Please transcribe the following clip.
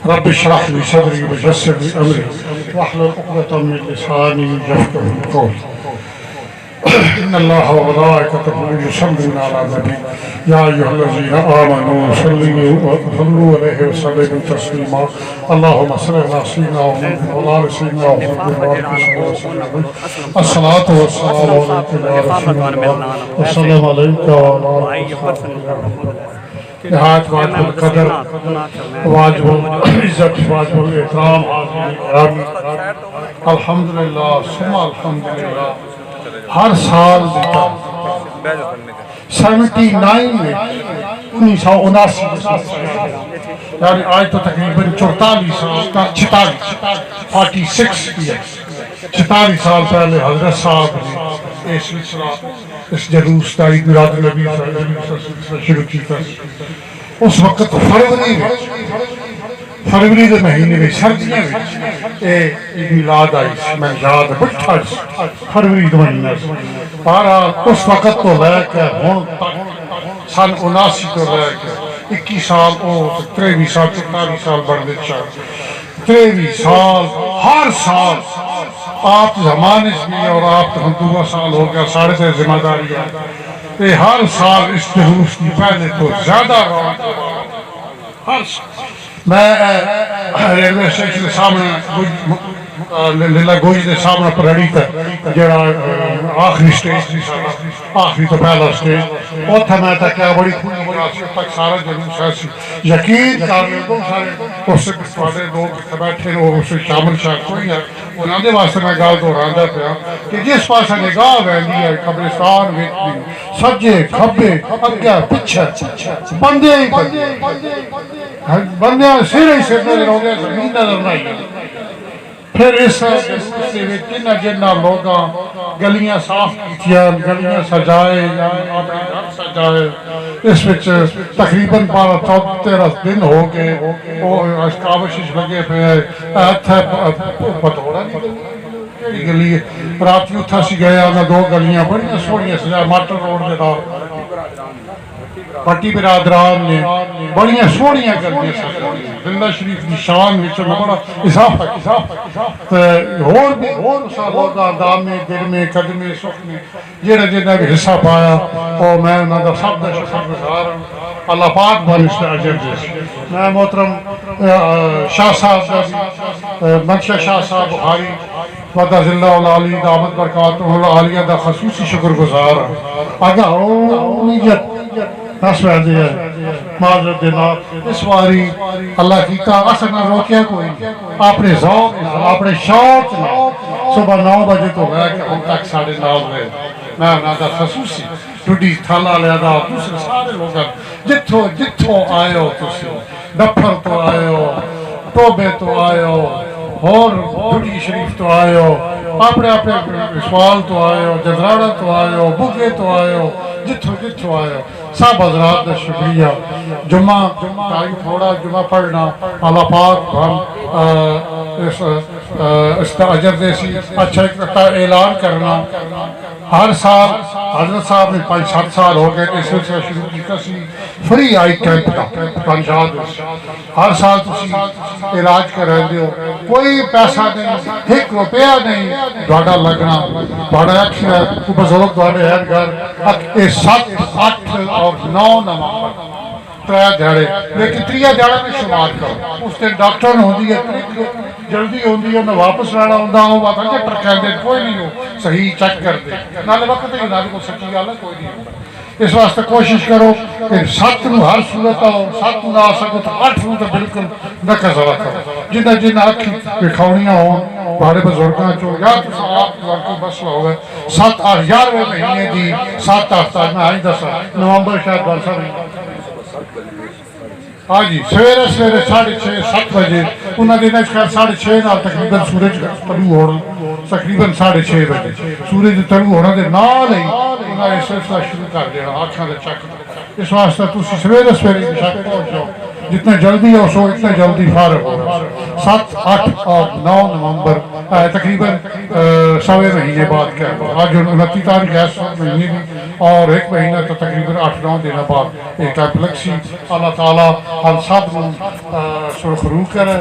رب اشرح لي صدري ويسر لي امري واحلل عقدة من لساني يفقهوا قولي. ان الله وملائكته يصلون على النبي يا ايها الذين امنوا صلوا عليه وسلموا تسليما. اللهم صل على سيدنا محمد وعلى ال سيدنا محمد. الصلاة والسلام عليك يا رسول الله والسلام عليك وعلى نہایت واجب القدر واجب العزت واجب الاحترام الحمدللہ ثم الحمدللہ ہر سال 79 میں 1979 یعنی آج تو تقریباً 44 سال 46 سال پہلے حضرت صاحب نے اس سلسلہ اس جلوس تاریخ میلاد النبی صلی اللہ علیہ وسلم شروع کی تھا. اس وقت فروری کے مہینے میں سردیاں میلاد آئی میں یاد بٹھا فروری کے مہینے سے بہرحال اس وقت تو لے کے ہوں تک سن 79 تو لے کے 21 سال 23 سال 44 سال بڑھنے چاہتے 23 سال ہر سال آپ زمانے سے اور آپ تو ہم 2 سال ہو گیا ساڑھے سے ذمہ داری ہے ہر سال اس جلوس کی پہلے تو زیادہ ہر سال میں ریلوے اسٹیشن کے سامنے لیلا گوئی کے سامنے پرڑی تھا جڑا آخری سٹیج آخری تو پہلا سٹیج وہ تھا میں تھا کیا بڑی کھلی مناسب تک سارا جلوس ایسی یقین کر لیں تو سارے اس سے پڑھے لوگ بیٹھے وہ اس سے شامل شاید کوئی ہے انہوں نے واسطے میں گال دہراندہ پیا کہ جس پاسے نگاہ ویندی ہے قبرستان وچ سجے کھبے اگے پیچھے بندے ہی بندے سر ہی سر نظر ہو گئے زمین نظر نہیں. پھر اس جنہ جنہ لوگاں گلیاں صاف کیتیاں گلیاں سجائے سجائے اس وچ تقریباً 12-13 دن ہو گئے وہ کاوشش لگے پہ پتوڑا نہیں گلی رات میں اتھا سی گیا انہاں 2 گلیاں بڑیاں سوڑیاں سجائے ماٹر روڈ دے دا پٹی برادران نے بڑیاں سوڑیاں گلیاں سجائے زندہ شریف کی شان وچوں بڑا اضافہ اور بھی لوگاں دام میں دل میں قدم میں سخ میں جنہیں جنہیں بھی حصہ پایا اور میں انہوں نے سب دا شکر گزار اللہ پاک بانشتہ عجب جیسے میں محترم شاہ صاحب منشا شاہ صاحب بخاری وَدَذِ اللَّهُ الْعَلِي دامت برکاتہ العالیہ دا خصوصی شکر گزار آگا نیت نسوہ دیا معذرت دینا اس واری اللہ کی کا اثر نہ روکیا کوئی اپنے ذوق اپنے شوق صبح 9 بجے تو گیا کہ ہم تک 9:30 رہے میں دا خصوصی ٹوڈی تھالا لیا دا دوسرے سارے لوگاں جتھو آئے ہو تسی ڈپھر تو آئے ہو ٹوبے تو آئے ہو اور ڈوڈی شریف تو آئے ہو اپنے سوال تو آئے ہو جزراڑا تو آئے ہو بگے تو آئے ہو جتھو آئے ہو سب حضرات دا شکریہ. جمعہ تاریخ تھوڑا جمعہ پڑھنا اللہ پاک ہم اس کا عجر دیسی اچھا ایک اعلان کرنا ہر سال حضرت صاحب نے 5-7 سال ہو گئے اس سے شروع کیتا سی فری آئی کیمپ کا پنجاب ہر سال تسی علاج کر رہے ہو کوئی پیسہ نہیں 1 روپیہ نہیں ڈاڑا لگنا بڑا اکھر ہے بزرگ دوڑے ہے گھر 7-8 اور 9 نمبر 3 دھڑے لیکن 3 دھڑے میں شمار کرو اس دن ڈاکٹر ہوندی ہے جلدی ہوندی ہے انہیں واپس لانا ہوندہ ہوں بات ہے کہ ٹرکیں دے کوئی نہیں ہو صحیح چیک کر دے نالے وقت ہے نالے کو سچی آلہ کوئی نہیں ہوتا اس واسطے کوشش کرو کہ 7 نو ہر صورت آؤ 7 نو آ سکو تو 8 نو تو بالکل نہ کسا کرو جنہ اکھی پکھاؤنیاں ہوں بارے بزرگاں چو یا تو آپ کو مسئلہ ہوئے 7-8 مہینے دی 7-8 میں آئی 10 نومبر شاید برسا بھی آجی سویرے 6:30-7 بجے انہاں دینا چکر 6:30 نال تقریباً سورج طلوع ہونا تقریباً 6:30 بجے سورج طلوع ہونا دے نال ہی انہاں اس سلسلہ شروع کر دینا آنکھاں دے چک اس واسطہ تسی سویرے شک پہنچ جاؤ جتنا جلدی ہو سو اتنا جلدی فارغ ہو رہا 7 8 اور 9 نومبر تقریباً سوے مہینے بعد کیا ہوا آج 29 تاریخ ہے مہینے کی اور ایک مہینہ تو تقریباً 8 9 دن بعد ایک کیمپ لگسی اللہ تعالیٰ ہم سب سرخرو کرے